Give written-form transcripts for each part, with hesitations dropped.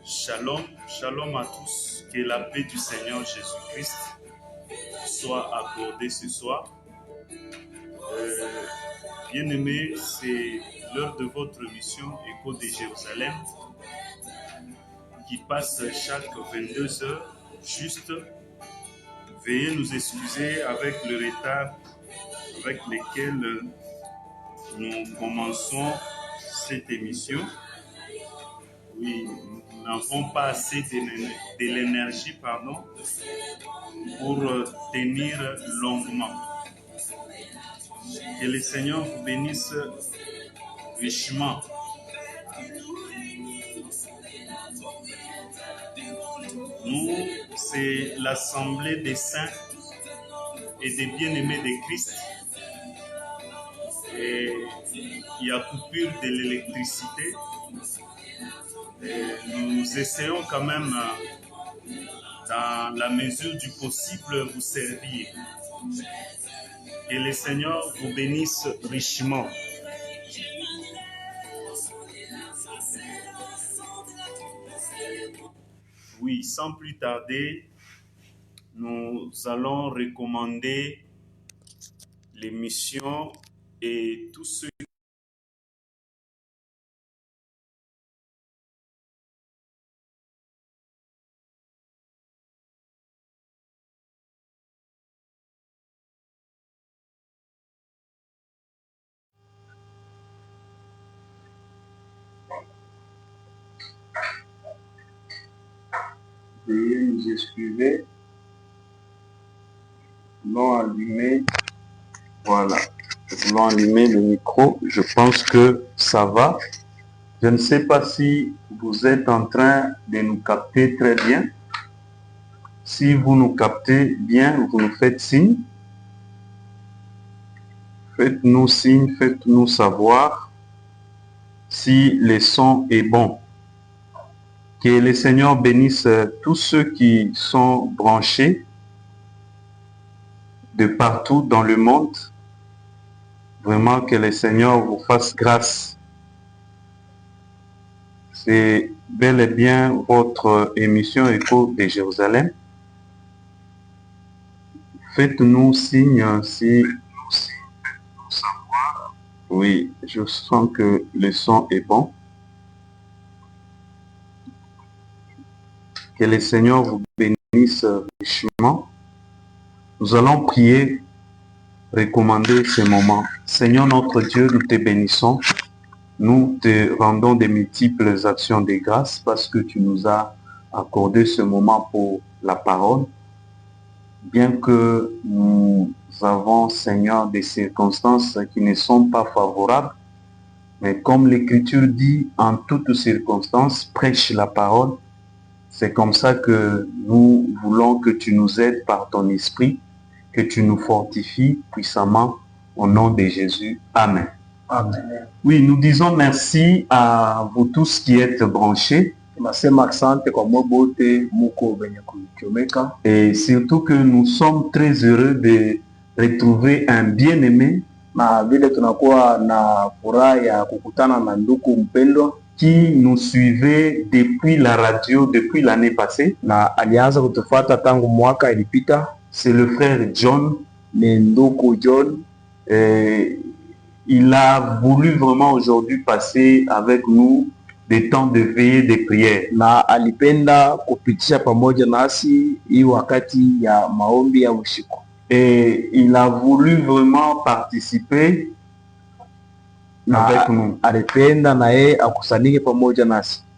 Shalom, shalom à tous. Que la paix du Seigneur Jésus-Christ soit accordée ce soir. Bien-aimés, c'est l'heure de votre émission Écho de Jérusalem qui passe chaque 22 heures juste. Veuillez nous excuser avec le retard avec lequel nous commençons cette émission. Oui, nous n'avons pas assez de l'énergie, pour tenir longuement. Que le Seigneur vous bénisse richement. Nous, c'est l'assemblée des saints et des bien-aimés de Christ. Et il y a coupure de l'électricité. Et nous essayons quand même, dans la mesure du possible, vous servir. Que le Seigneur vous bénisse richement. Oui, sans plus tarder, nous allons recommander l'émission et tous ceux Veuillez nous excuser. Nous allons allumer. Voilà. Nous allons allumer le micro. Je pense que ça va. Je ne sais pas si vous êtes en train de nous capter très bien. Si vous nous captez bien, vous nous faites signe. Faites-nous signe, faites-nous savoir si le son est bon. Que le Seigneur bénisse tous ceux qui sont branchés de partout dans le monde. Vraiment que le Seigneur vous fasse grâce. C'est bel et bien votre émission Écho de Jérusalem. Faites-nous signe si... Oui, je sens que le son est bon. Que le Seigneur vous bénisse richement. Nous allons prier, recommander ce moment. Seigneur notre Dieu, nous te bénissons. Nous te rendons des multiples actions de grâce parce que tu nous as accordé ce moment pour la parole. Bien que nous avons, Seigneur, des circonstances qui ne sont pas favorables, mais comme l'Écriture dit, en toutes circonstances, prêche la parole. C'est comme ça que nous voulons que tu nous aides par ton esprit, que tu nous fortifies puissamment au nom de Jésus. Amen. Amen. Oui, nous disons merci à vous tous qui êtes branchés. Et surtout que nous sommes très heureux de retrouver un bien-aimé qui nous suivait depuis la radio, depuis l'année passée. C'est le frère John. Et il a voulu vraiment aujourd'hui passer avec nous des temps de veillée de prière. Et il a voulu vraiment participer avec nous.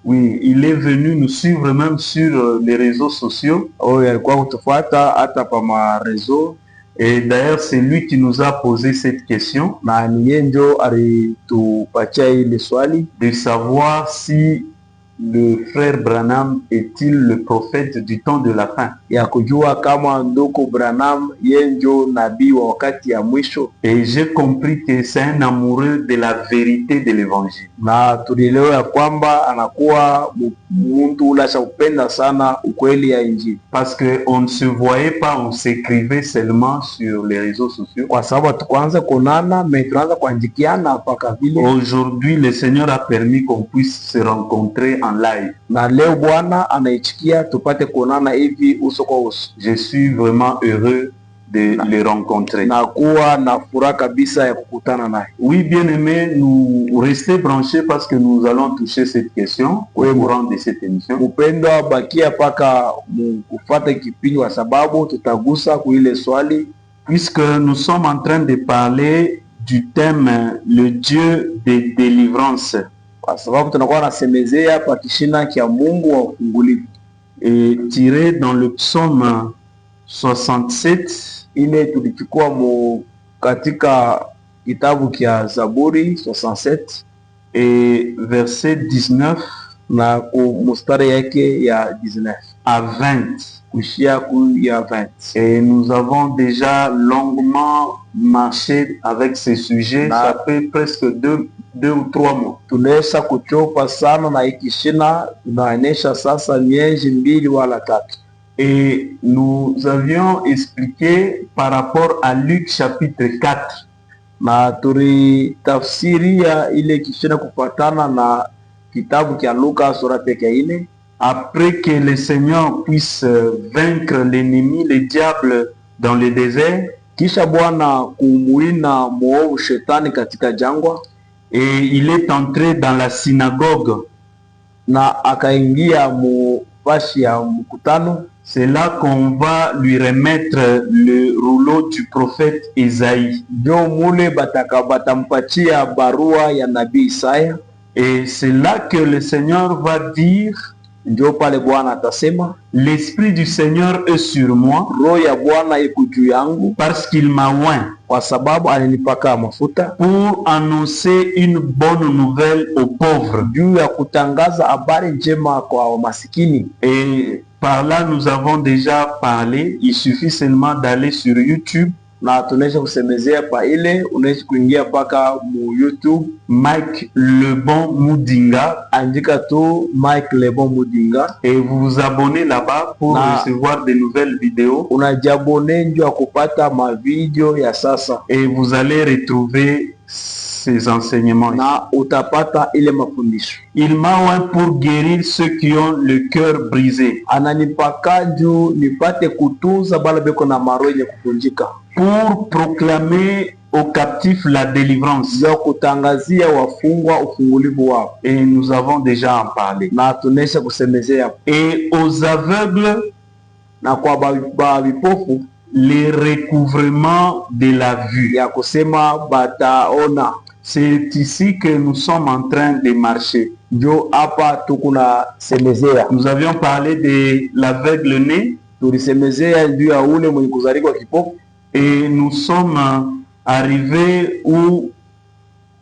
Oui, il est venu nous suivre même sur les réseaux sociaux. Et d'ailleurs, c'est lui qui nous a posé cette question de savoir si le frère Branham est-il le prophète du temps de la fin. Et j'ai compris que c'est un amoureux de la vérité de l'évangile. Parce qu'on ne se voyait pas, on s'écrivait seulement sur les réseaux sociaux. Aujourd'hui, le Seigneur a permis qu'on puisse se rencontrer en en live. Na leo Bwana anaichikia tupate kuonana hivi uso kwa uso. Je suis vraiment heureux de les rencontrer. Na kuwa na furaha kabisa ya kukutana naye. Oui, bien-aimés, nous restez branchés parce que nous allons toucher cette question au courant de cette émission. Upendo bakia paka kufuata kipindi kwa sababu tutagusa kuile swali, puisque nous sommes en train de parler du thème le Dieu de délivrance. Kwa sababu tunakuwa nasemezea pa kishina kia Mungu wa ufungulivu. Et tiré dans le psaume 67, ile tulichukua katika kitabu kia Zaburi 67 et verset 19 na mustari yake ya 19 à 20 kuishia ya 20. Et nous avons déjà longuement marché avec ces sujets. Ça fait presque deux ou 3 mois. Tunaesha kuchopa sana na ikishina, tunaenesha sasa miezi 2 wala 3. Et nous avions expliqué par rapport à Luc chapitre 4. Na tafsiria ile kishina kupatana na kitabu kia Luka sura peke ine. Après que le Seigneur puisse vaincre l'ennemi, le diable, dans le désert, kisha Bwana kumuina muovu shetani katika jangwa, et il est entré dans la synagogue, na akaingia mufashi ya mkutano. C'est là qu'on va lui remettre le rouleau du prophète Isaïe. Jo mule batampatia barua ya nabii Isaya. Et c'est là que le Seigneur va dire, ndio pale Bwana atasema, l'esprit du Seigneur est sur moi, roho ya Bwana iko juu yangu, parce qu'il m'a oint, kwa sababu alinipaka mafuta, pour annoncer une bonne nouvelle aux pauvres, juu ya kutangaza habari njema kwa masikini. Et par là nous avons déjà parlé, il suffit seulement d'aller sur YouTube, na tunaweza kusemezea pa ile, unaweza kuingia paka mu YouTube Mike Lebon Mudinga, andika tu Mike Lebon Mudinga, et vous vous abonnez là-bas pour recevoir de nouvelles vidéos. Unajabone ndio kupata ma video ya sasa, et vous allez retrouver ces enseignements. Na utapata ile mafundisho. Il m'a oint pour guérir ceux qui ont le cœur brisé. Ananipaka juu nipate kutunza bala beko na maro yenye kufunjika, pour proclamer aux captifs la délivrance, ya kutangazia wafungwa ufungulivu wao. Et nous avons déjà en parlé. Na tunesha kusemezea. Et aux aveugles, na kwa vipofu, les recouvrements de la vue, ya kusema bataona. C'est ici que nous sommes en train de marcher. Jo hapa tukuna semezea. Nous avions parlé de l'aveugle né, tulisemezea juu ya ule mwenye kuzaliwa kipofu. Et nous sommes arrivés où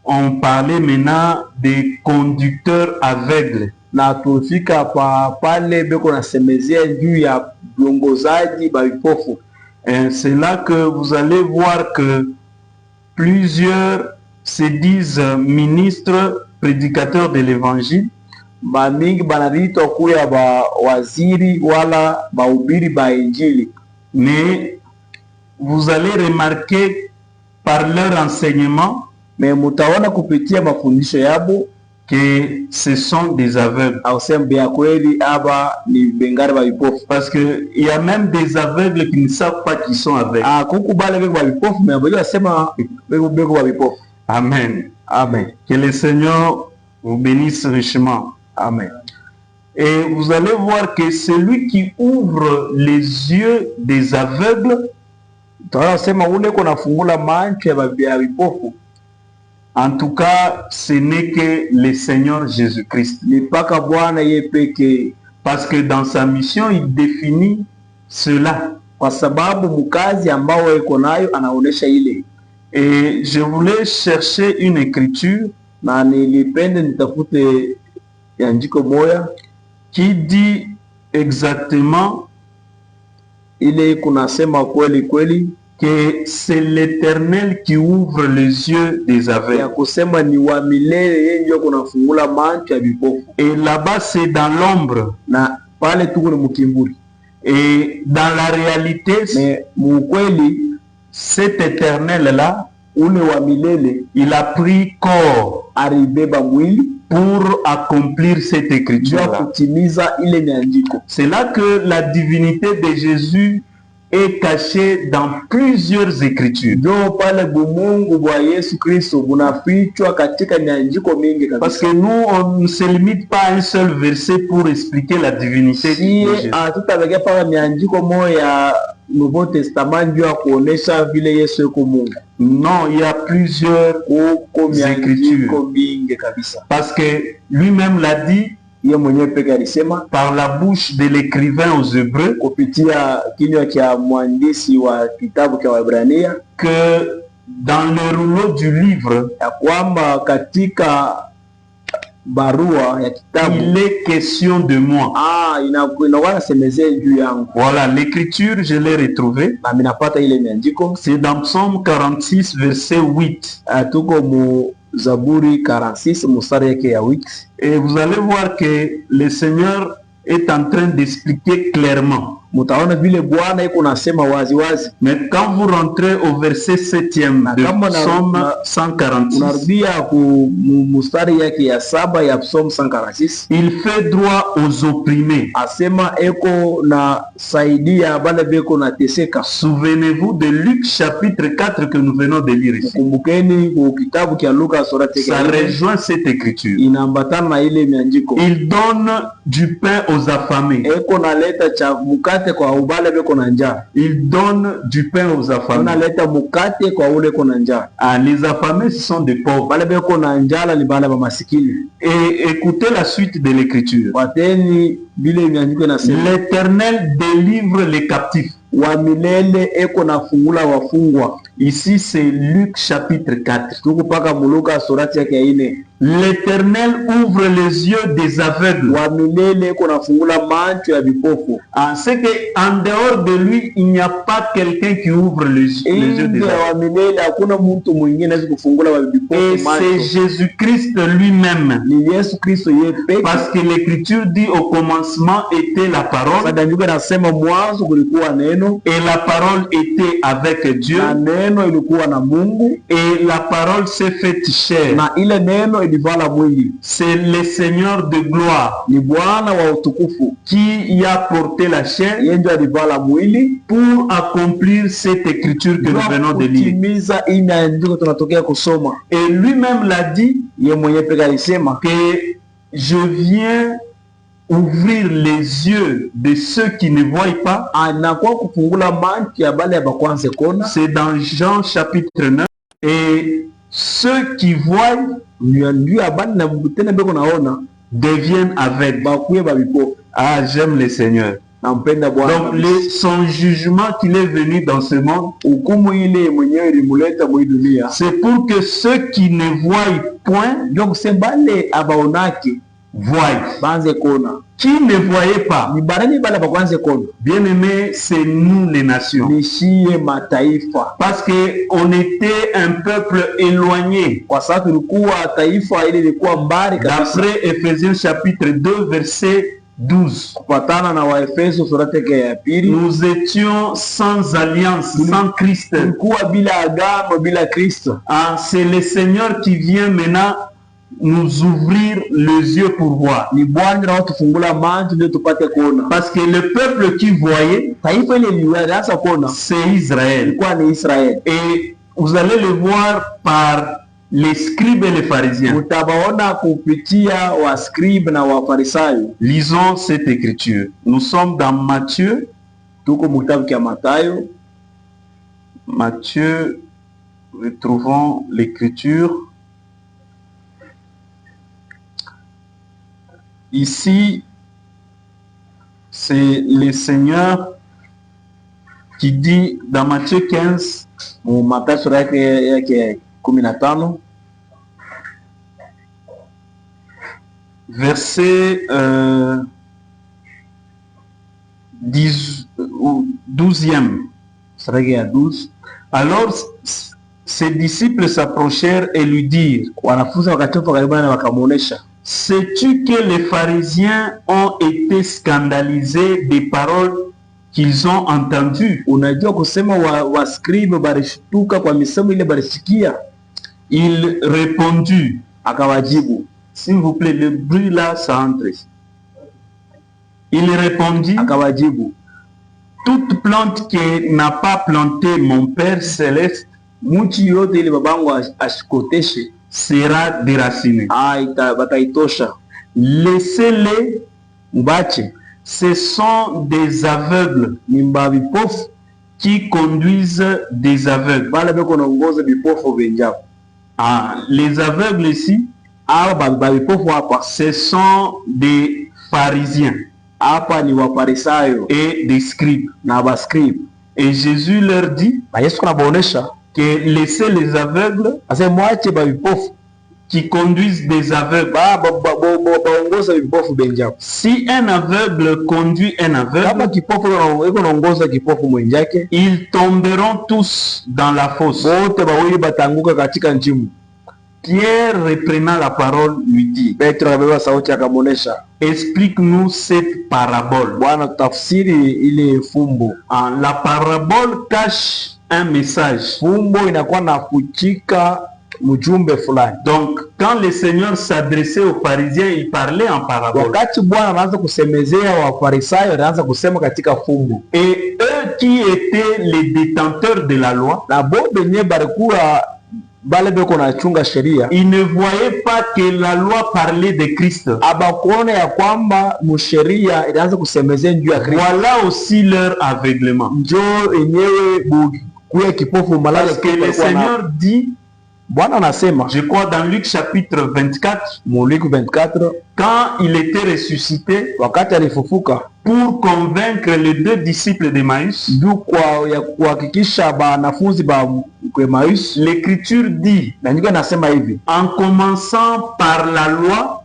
on parlait maintenant des conducteurs aveugles. Na tulifika pale beko na semezea juu ya viongozaji ba vipofu. C'est là que vous allez voir que plusieurs se disent ministres, prédicateurs de l'évangile. Mingi banadito kuya ba waziri wala bahubiri ba injili. Mais vous allez remarquer par leur enseignement, mais mutaona kupitia mafundisho yabo, que ce sont des aveugles. Parce qu'il y a même des aveugles qui ne savent pas qu'ils sont aveugles. Amen. Amen. Que le Seigneur vous bénisse richement. Amen. Et vous allez voir que celui qui ouvre les yeux des aveugles, en tout cas, ce n'est que le Seigneur Jésus-Christ. Parce que dans sa mission, il définit cela. Et je voulais chercher une écriture qui dit exactement que c'est l'Éternel qui ouvre les yeux des aveugles. Et là-bas, c'est dans l'ombre. Et dans la réalité, cet Éternel-là, il a pris corps. pour accomplir cette écriture-là. C'est là que la divinité de Jésus est cachée dans plusieurs écritures. Parce que nous, on ne se limite pas à un seul verset pour expliquer la divinité de Jésus. Nouveau Testament non, il y a plusieurs écritures. Parce que lui-même l'a dit par la bouche de l'écrivain aux Hébreux que dans le rouleau du livre il est question de moi. Voilà, l'écriture, je l'ai retrouvée. C'est dans Psaume 46, verset 8. Et vous allez voir que le Seigneur est en train d'expliquer clairement. Mais quand vous rentrez au verset 7e de Psaume 146, il fait droit aux opprimés. Souvenez-vous de Luc chapitre 4 que nous venons de lire ici. Ça rejoint cette écriture. Il donne du pain aux affamés. Il donne du pain aux affamés. Ah, les affamés, ce sont des pauvres. Et écoutez la suite de l'écriture. L'Éternel délivre les captifs. Ici c'est Luc chapitre 4. L'Éternel ouvre les yeux des aveugles. C'est qu'en dehors de lui, il n'y a pas quelqu'un qui ouvre les yeux des aveugles. Et c'est Jésus-Christ lui-même. Parce que l'Écriture dit au commencement était la parole. Et la parole était avec Dieu. Et la parole s'est faite chair. C'est le Seigneur de gloire qui y a porté la chair pour accomplir cette écriture que nous venons de lire. Et lui-même l'a dit que je viens ouvrir les yeux de ceux qui ne voient pas. C'est dans Jean chapitre 9. Et ceux qui voient deviennent aveugles. Ah, j'aime le Seigneur. Donc son jugement qu'il est venu dans ce monde, c'est pour que ceux qui ne voient point voient. Qui ne voyait pas, bien aimé, c'est nous les nations. Parce qu'on était un peuple éloigné. D'après Ephésiens chapitre 2 verset 12. Nous étions sans alliance, sans Christ. Ah, c'est le Seigneur qui vient maintenant nous ouvrir les yeux pour voir. Parce que le peuple qui voyait, c'est Israël. Et vous allez le voir par les scribes et les pharisiens. Lisons cette écriture. Nous sommes dans Matthieu. Matthieu, retrouvons l'écriture. Ici, c'est le Seigneur qui dit dans Matthieu 15, verset 12e. Alors, ses disciples s'approchèrent et lui dirent, sais-tu que les pharisiens ont été scandalisés des paroles qu'ils ont entendues? Il répondit, s'il vous plaît, le bruit là, ça entre. Il répondit, Akawajibu, toute plante que n'a pas planté mon Père céleste mti yote ile babangu ashikoteshe sera déraciné. Bataitosha. Laissez-les, Mubache. ce sont des aveugles Ni vipofu qui conduisent des aveugles. bale beko naongoza vipofu venjao. Les aveugles ici, Aba vipofu hapa, ce sont des pharisiens hapa ni wafarisayo et des scribes. na bascribe. Et Jésus leur dit Na Yesu anabaonesha que laissez les aveugles ase mwache vipofu qui conduisent des aveugles. baongoza vipofu benjao. Si un aveugle conduit un Kama aveugle, kipofu iko naongoza kipofu mwenjake, ils tomberont tous dans la fosse. wote bawili batanguka katika nchimu. Pierre, reprenant la parole, lui dit, Petro akabeba sauti akamuonesha, explique-nous cette parabole. Bwana tafsiri ile fumbo. La parabole cache un message. Fumbo inakuwa na kuchika mjumbe fulani. Donc, quand le Seigneur s'adressait aux pharisiens, il parlait en parabole. Wakati Bwana anaanza kusemezea Wafarisayo, anaanza kusema katika fumbo. Et eux qui étaient les détenteurs de la loi, Na bo benye barikuwa bale beko na chunga sheria, ils ne voyaient pas que la loi parlait de Christ. abakuona ya kwamba musheria inaanza kusemezea juu ya Kristo. Voilà aussi leur aveuglement. Njoo enyewe kuya kipofu malaya. Parce que le Seigneur dit, Bwana anasema, je crois dans Luc chapitre 24, Luka 24, quand il était ressuscité, wakati alifufuka pour convaincre les deux disciples d'Emmaüs, juu ya kuhakikisha banafunzi ba Emmaus, l'Écriture dit, na nyingine nasema hivi, en commençant par la loi,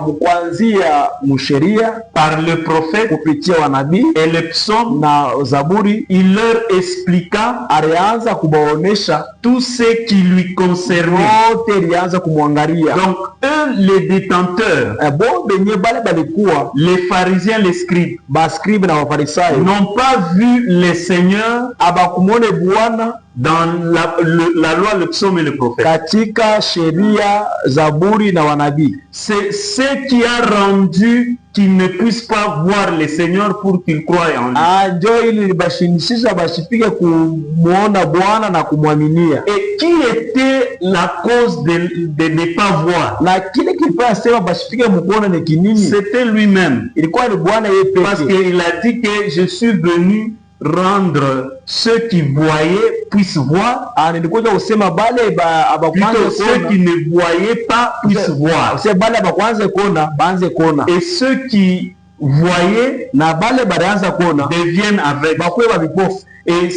mkuanzia musheria, par le prophète kupitia wanabii et les psaumes, na Zaburi, il leur expliqua alianza kubaonesha tout ce qui lui concernait. yote, ilianza kumwangalia. Donc, eux, les détenteurs, Bo benye bale balikuwa les pharisiens, les scribes, baskribi na Wafarisayo n'ont pas vu le Seigneur abakumwone Bwana dans la loi, le psaume et le prophète. katika sheria, Zaburi na wanabii. C'est ce qui a rendu qu'ils ne puissent pas voir le Seigneur pour qu'ils croient en lui. Njo ili libashinishisha bashipike kumuona Bwana na kumwaminia. Et qui était la cause de ne pas voir? Na kile kilifanya sema bashipike mukuona ni kinini? C'était lui-même. Ilikuwa ni Bwana yeye pekee. Parce qu'il a dit que je suis venu rendre ceux qui voyaient puissent voir, Nilikuja kusema bale plutôt ceux qui ne voyaient pas puissent voir, bale bakwanze kuona baanze kuona, et ceux qui voyaient na bale balianza kuona deviennent aveugles. bakuwe babipofu. Et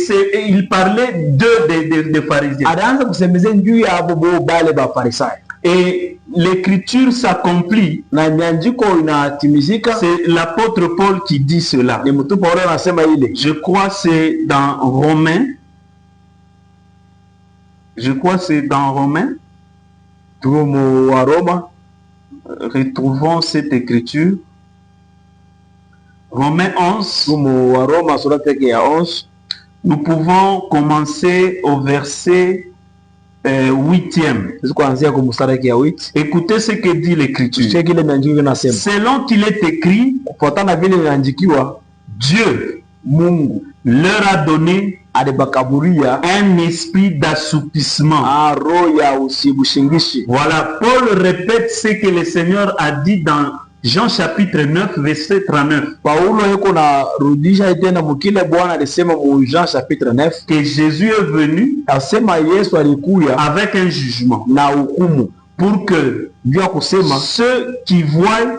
il parlait des pharisiens. Alianza kusemezea juu ya abo bale Bafarisayo. Et l'écriture s'accomplit. Na miandiko inatimizika. C'est l'apôtre Paul qui dit cela. Ni mtu Paulo anasema ile. Je crois c'est dans Romains. Je crois c'est dans Romains. Tumo wa Roma. Retrouvons cette écriture. Romains 11. Tumo wa Roma sura yake ya 11. Nous pouvons commencer au verset 8e. Écoutez ce que dit l'écriture. Selon qu'il est écrit, Dieu, Mungu, leur a donné un esprit d'assoupissement. Voilà, Paul répète ce que le Seigneur a dit dans Jean chapitre 9 verset 39. Paulo yuko na rudisha tena mkile Bwana alisema mu Jean chapitre 9 que Jésus est venu asema Yesu alikuya avec un jugement na hukumu pour que Dieu kusema ceux qui voient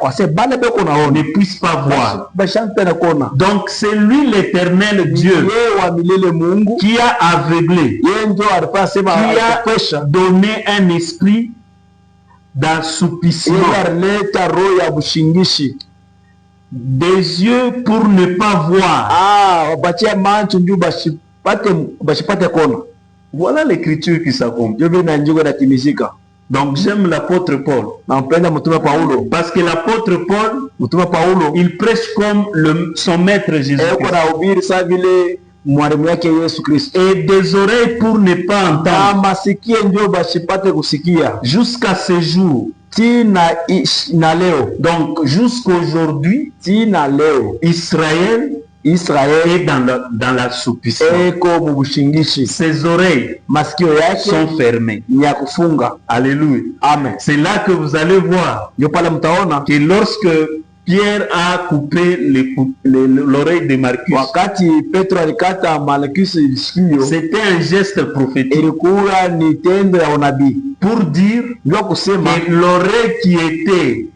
ne puissent pas voir. Donc c'est lui l'Éternel Dieu qui a aveuglé, qui a donné un esprit d'assoupissement, des yeux pour ne pas voir. Voilà l'écriture qui s'accomplit. Donc j'aime l'apôtre Paul. Parce que l'apôtre Paul, il prêche comme son maître Jésus-Christ. Et des oreilles pour ne pas entendre. Jusqu'à ce jour, tina na leo. Donc jusqu'aujourd'hui, Tina leo Israël Israeli est dans l'assoupissement. eko mubushingishi. Ses oreilles Masikio yake sont fermées. ni ya kufunga. Alléluia. Amen. C'est là que vous allez voir Ndio pale mtaona que lorsque Pierre a coupé l'oreille de Marcus, wakati Petro alikata Malchus sikio, c'était un geste prophétique ilikuwa ni tendo ya unabii pour dire ndio kusema que l'oreille qui était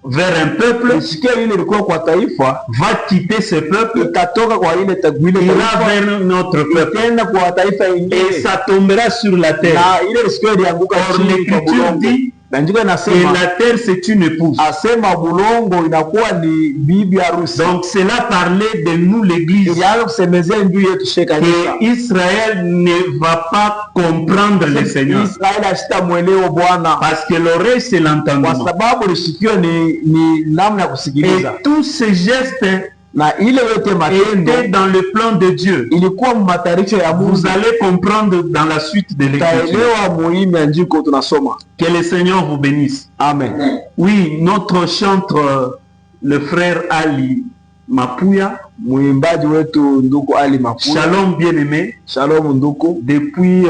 vers un peuple sikio ile ilikuwa kwa taifa va quitter ce peuple, ikatoka kwa ile tagwile ira vers notre peuple, tena kwa taifa et ingine, ça tombera sur la terre. na ile sikio ilianguka Or chini kwa l'écriture bulongo. dit Na ndiko que inasema la terre c'est une épouse. asema bulongo inakuwa ni bibi harusi. Donc cela parlait de nous l'église, Ilianza kusemezea juu yetu shekanisa. que Israël ne va pas comprendre le Seigneur Israeli asitamwelewa Bwana parce que l'oreille c'est kwa l'entendement. sababu lishikio ni namna ya kusikiliza, Et tous ces gestes na ile yote matendo étaient dans le plan de Dieu. ilikuwa matayarisho ya Mungu. Vous allez comprendre dans la suite de l'écriture. Taelewa muhimu ya njiko tunasoma. Que le Seigneur vous bénisse. Amen. Oui, notre chantre, le frère Ali Mapuya, Mwimbaji wetu nduku Ali Mapuya. shalom bien-aimé, Shalom nduku. depuis,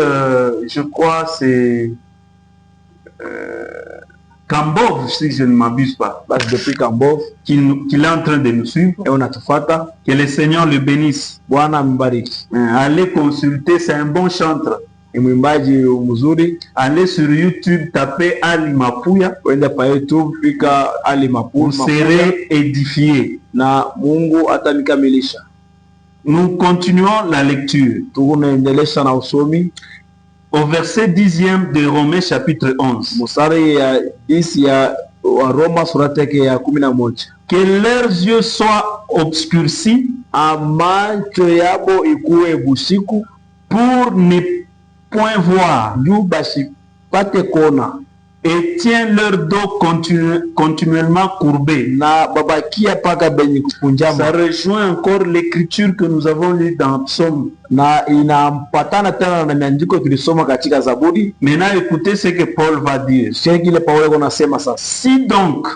je crois, c'est Kambov, si je ne m'abuse pas, Basi depuis Kambov qu'il est en train de nous suivre. unatufata. Que le Seigneur le bénisse. Bwana mbariki. Allez consulter, c'est un bon chantre. Ni mwimbaji mzuri. Allez sur YouTube, tapez Ali Mapuya, Kwenda pa YouTube fika Ali Mapuya. vous serez édifiés. Na Mungu atamikamilisha. Nous continuons la lecture. Tunaendelesha na usomi. Au verset 10e de Romains chapitre 11. Mstari ya 10 ya Roma sura yake ya 11. Que leurs yeux soient obscurcis Macho yabo ikuwe busiku pour ne point voir, juu basipate kona, et tiens leur dos continuellement courbé. na babakia paka benye Ça kukunjama. rejoint encore l'écriture que nous avons lue dans Psaume. Na inampatana tena na miandiko tulisoma katika Zaburi. Maintenant, écoutez ce que Paul va dire. Sio kile Paulo anasema sasa. Si donc,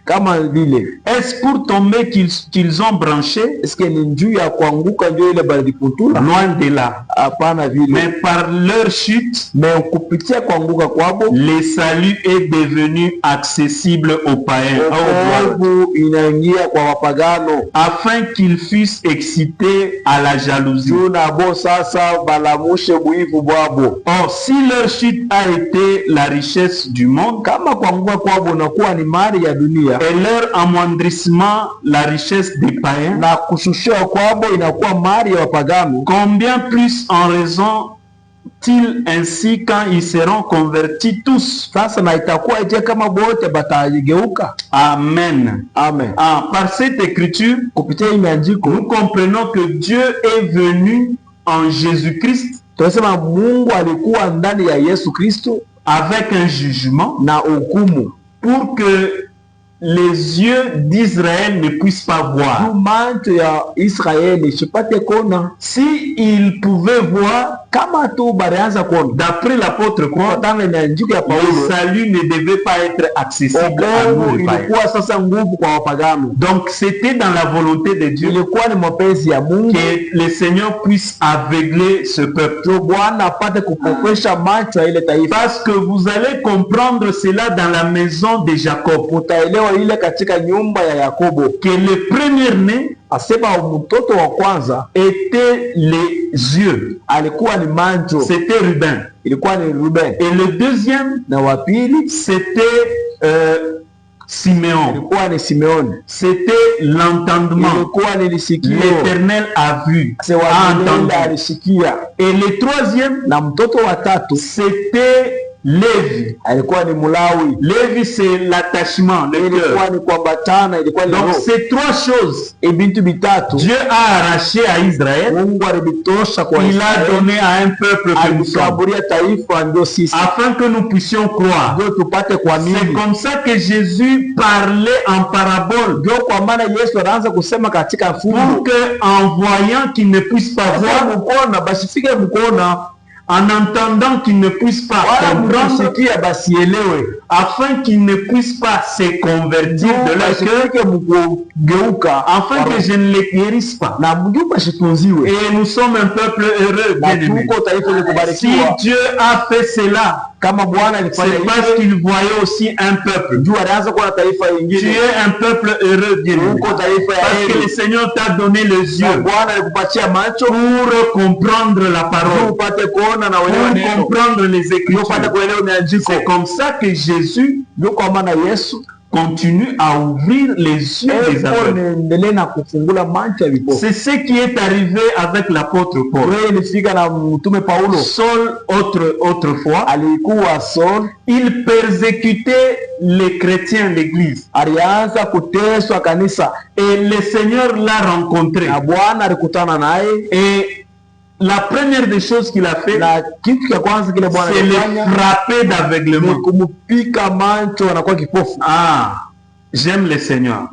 Kama vile est-ce pour tomber qu'ils ont branché? eske ni njuu ya kuanguka ndio ile baliputula? Loin de là. Hapana vile. Mais par leur chute, Mais kupitia kuanguka kwabo le salut est devenu accessible aux païens, wokovu inaingia kwa wapagano. afin qu'ils fussent excités à la jalousie. Juu nabo sasa balamushe buivu bwabo. Or, si leur chute a été la richesse du monde, Kama kuanguka kwabo nakuwa ni mali ya dunia et leur amoindrissement la richesse des païens, na kushushiwa kwabo inakuwa mali ya wapagano, combien plus en raison-t-il ainsi quand ils seront convertis tous? sasa na itakuwa ije kama bote batageuka. Amen. Amen. Par cette écriture, Kupitia hii maandiko nous comprenons que Dieu est venu en Jésus-Christ tunasema Mungu alikuwa ndani ya Yesu Kristo avec un jugement na hukumu, pour que les yeux d'Israël ne puissent pas voir. macho ya Israeli sipate kona. Si ils pouvaient voir, Kama tu barianza kuona d'après l'apôtre Paul, kufuatana na maandiko ya le Paulo, salut ne devait pas être accessible à nous wokovu les païens. ilikuwa sasa nguvu kwa wapagano. Donc c'était dans la volonté de Dieu Ilikuwa ni mapenzi ya Mungu que le Seigneur puisse aveugler ce peuple. ndio Bwana apate kupopesha macho ya ile taifa. Parce que vous allez comprendre cela dans la maison de Jacob. Utaelewa ile katika nyumba ya Yakobo, Que le premier-né asema mtoto wa kwanza était les yeux. alikuwa ni macho, C'était Ruben. ilikuwa ni Ruben, Et le deuxième, na wa pili c'était Siméon. ilikuwa ni Simeoni, C'était l'entendement. ilikuwa ni lisikio, L'Éternel a vu, a sewaile entendu. alisikia. Et le troisième, Na mtoto wa tatu c'était Lévi. alikuwa ni Mulawi, Lévi, c'est l'attachement, le cœur. ilikuwa ni kuambatana, ilikuwa ni Donc roho. ces trois choses, Ibintu bitatu Dieu a arraché à Israël, Mungu alibitosha kwa il a Israeli, donné à un peuple que nous sommes, alikaburia taifa ndio sisi, afin que nous puissions croire. ndio tupate C'est kuamini. comme ça que Jésus parlait en parabole, Ndio kwa maana Yesu anaanza kusema katika pour fungu, que, en voyant qu'ils ne puissent pas voir, mkona basifike mkona, en entendant qu'ils ne puissent pas wala comprendre, mkisikia basielewe, afin qu'ils ne puissent pas se convertir de leur cœur, afin que je ne les guérisse pas. Et nous sommes un peuple heureux, bien-aimés. Si Dieu a fait cela, c'est parce qu'il voyait aussi un peuple. Tu es un peuple heureux, bien-aimé. Parce que le Seigneur t'a donné les yeux pour comprendre la parole, pour comprendre les Écritures. C'est comme ça que Jésus continue à ouvrir les yeux des aveugles. C'est ce qui est arrivé avec l'apôtre Paul. Saul, autrefois, il persécutait les chrétiens, l'église. Et le Seigneur l'a rencontré. Et la première des choses qu'il a fait, c'est le frapper d'aveuglement. Ah, j'aime le Seigneur.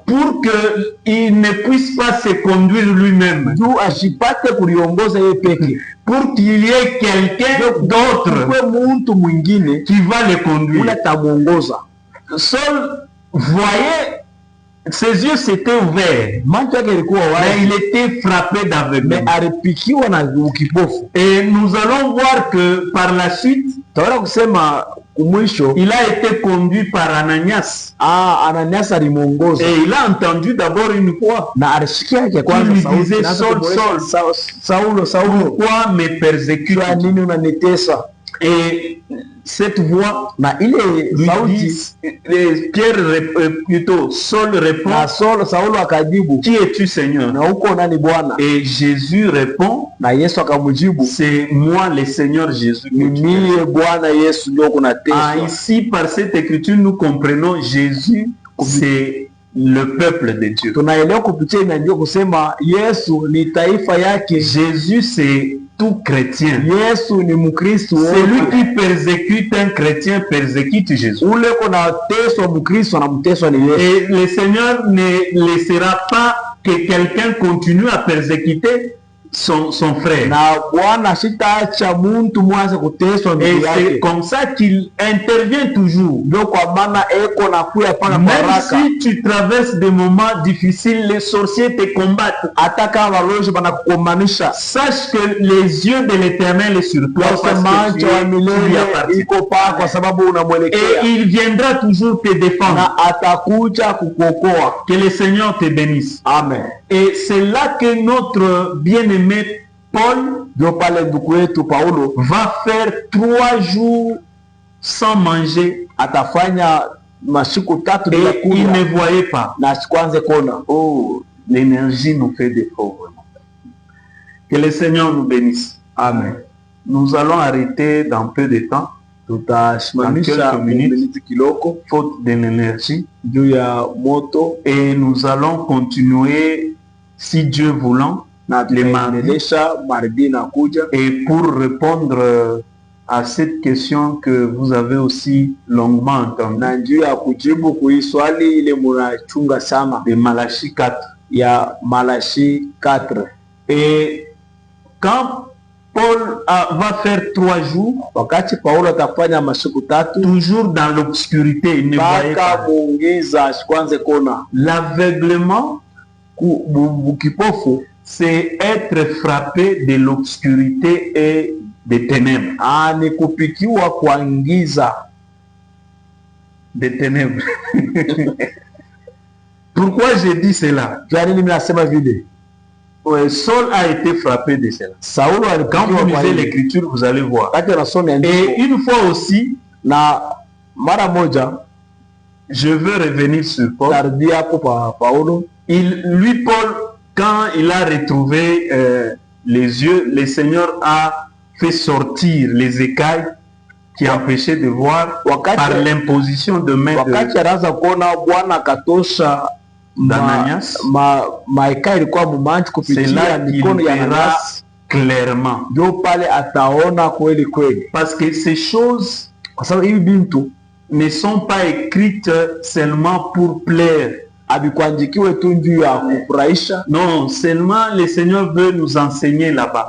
Pour qu'il ne puisse pas se conduire lui-même. Pour qu'il y ait quelqu'un d'autre qui va le conduire. Saul voyait, ses yeux s'étaient ouverts, mais il était frappé d'aveuglement. Et nous allons voir que par la suite, il a été conduit par Ananias. Et il a entendu d'abord une voix qui lui disait: Saul, Saul, pourquoi me persécutes-tu? Et cette voix, Saul répond: Qui es-tu, Seigneur? Et Jésus répond: C'est moi, le Seigneur Jésus. Ici, par cette écriture, nous comprenons Jésus, c'est le peuple de Dieu. Jésus, c'est tout chrétien. Celui qui persécute un chrétien persécute Jésus. Et le Seigneur ne laissera pas que quelqu'un continue à persécuter son frère. Et c'est comme ça qu'il intervient toujours. Même si tu traverses des moments difficiles, les sorciers te combattent. Sache que les yeux de l'Éternel est sur toi, parce que tu lui appartiens. Et il viendra toujours te défendre. Que le Seigneur te bénisse. Amen. Et c'est là que notre bien-aimé Paul va faire 3 jours sans manger. Et il ne voyait pas. Oh, l'énergie nous fait défaut. Que le Seigneur nous bénisse. Amen. Nous allons arrêter dans peu de temps. Dans quelques minutes, faute de l'énergie. Et nous allons continuer, si Dieu voulant, les mardis. Et pour répondre à cette question que vous avez aussi longuement entendue, de Malachie 4. Et quand Paul va faire 3 jours, toujours dans l'obscurité, il ne voyait pas. L'aveuglement, c'est être frappé de l'obscurité et des ténèbres. Des ténèbres. Pourquoi j'ai dit cela? Saul a été frappé de cela. Quand vous lisez l'écriture, vous allez voir. Et une fois aussi, je veux revenir sur Paul. Paul, quand il a retrouvé les yeux, le Seigneur a fait sortir les écailles qui empêchaient de voir par l'imposition de main d'Ananias. C'est là qu'il verra clairement. Parce que ces choses ne sont pas écrites seulement pour plaire. Non, seulement le Seigneur veut nous enseigner là-bas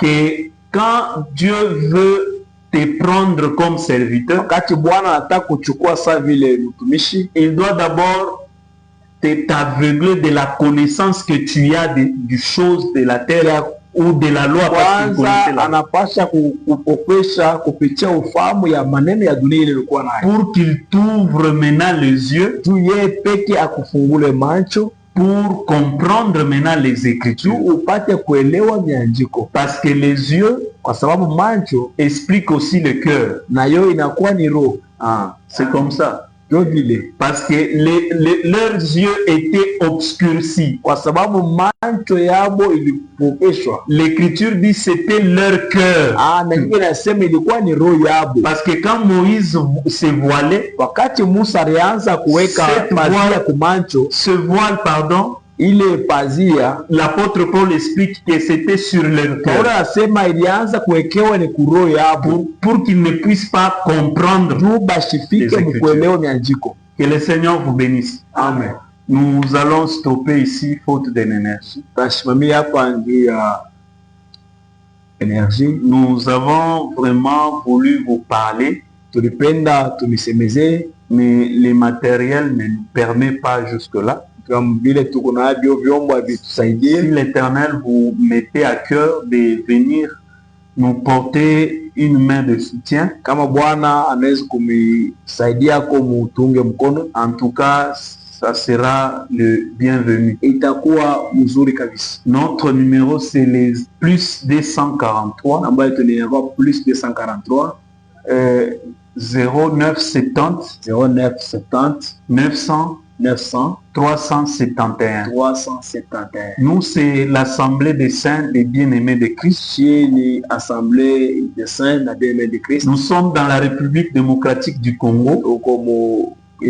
que quand Dieu veut te prendre comme serviteur, wakati Bwana anataka kuchukua saa vile mtumishi, il doit d'abord t'aveugler de la connaissance que tu as du choses de la terre ou de la loi, parce qu'il kwanza connaissait la loi, anapasha kupopesha kupitia ufahamu ya maneno ya dunia ile ilikuwa nayo, pour qu'il t'ouvre maintenant les yeux, juu yeye peke akufungule macho, pour comprendre maintenant les juu Écritures. upate kuelewa miandiko, Parce que les yeux kwa sababu macho expliquent aussi le cœur. nayo inakuwa ni roho. Ah, c'est comme ça. Ndio vile, Parce que leurs yeux étaient obscurcis. kwa sababu macho yabo ilipopeshwa. L'Écriture dit c'était leur cœur. Na nyingine nasema ilikuwa ni roho yabo, Parce que quand Moïse se voilait, wakati Musa alianza kuweka Cette pazia kumacho, ce voile, pardon, ile pazia l'apôtre Paul explique que c'était sur leur Paulo cœur. anasema ilianza kuwekewa ni kuroho yabo, Pour qu'ils ne puissent pas comprendre. juu bashifike mkuelewa miandiko. Que le Seigneur vous bénisse. Amen. Nous allons stopper ici, faute d'énergie. Tasimamia hapa ndio ya energy. Nous avons vraiment voulu vous parler, Tulipenda tumisemezee, mais le matériel ne nous permet pas jusque-là. kama vile tuko navyo vyombo Si vitusaidie. l'Éternel vous mettez à cœur de venir nous porter une main de soutien, Kama Bwana anaweza kumisaidia kwa mutunge mkono, en tout cas, ça sera le bienvenu. itakuwa mzuri kabisa. Notre numéro, c'est les plus 243 Ambayo tunakuwa plus 243 0970 0970 900 900 371. 371. Nous, c'est l'Assemblée des saints, des bien-aimés de Christ. Chez les assemblées de saints na bien-aimés de Christ, Nous sommes dans la République démocratique du Congo, huko mu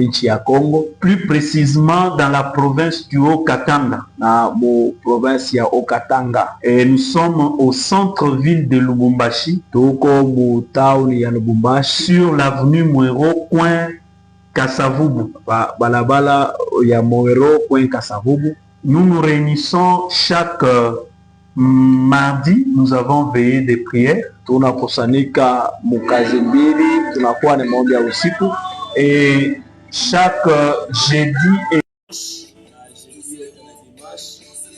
nchi ya Kongo plus précisément dans la province du Haut-Katanga. na mu province ya Okatanga. Et nous sommes au centre-ville de Lubumbashi, Tuko mu town ya Lubumbashi, sur l'avenue Mouero, coin Kasavubu. balabala ya Mowero kwen Kasavubu. Nous nous réunissons chaque mardi, nous avons veillé des prières. Tunakusanyika mukazi mbili, tunakuwa na maombi ya usiku, Et chaque jeudi et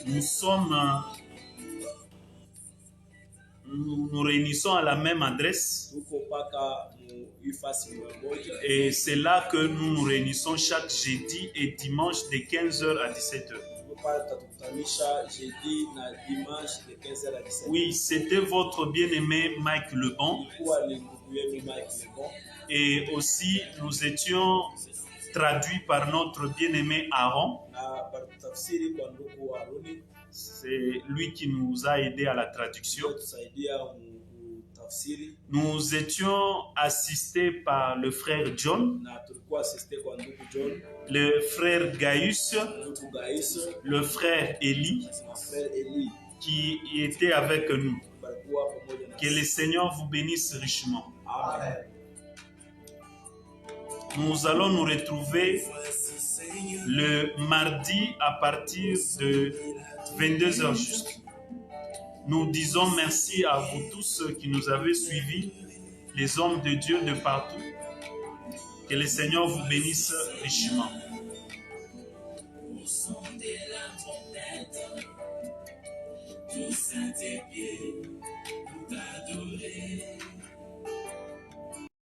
nous sommes, nous réunissons à la même adresse et c'est là que nous nous réunissons chaque jeudi et dimanche de 15h à 17h. Oui, c'était votre bien-aimé Mike Lebon. Et aussi, nous étions traduits par notre bien-aimé Aaron. C'est lui qui nous a aidés à la traduction. Nous étions assistés par le frère John, le frère Gaius, le frère Eli, qui était avec nous. Que le Seigneur vous bénisse richement. Amen. Nous allons nous retrouver le mardi à partir de 22h juste. Nous disons merci à vous tous qui nous avez suivis, les hommes de Dieu de partout. Que le Seigneur vous bénisse richement. Tous à tes pieds.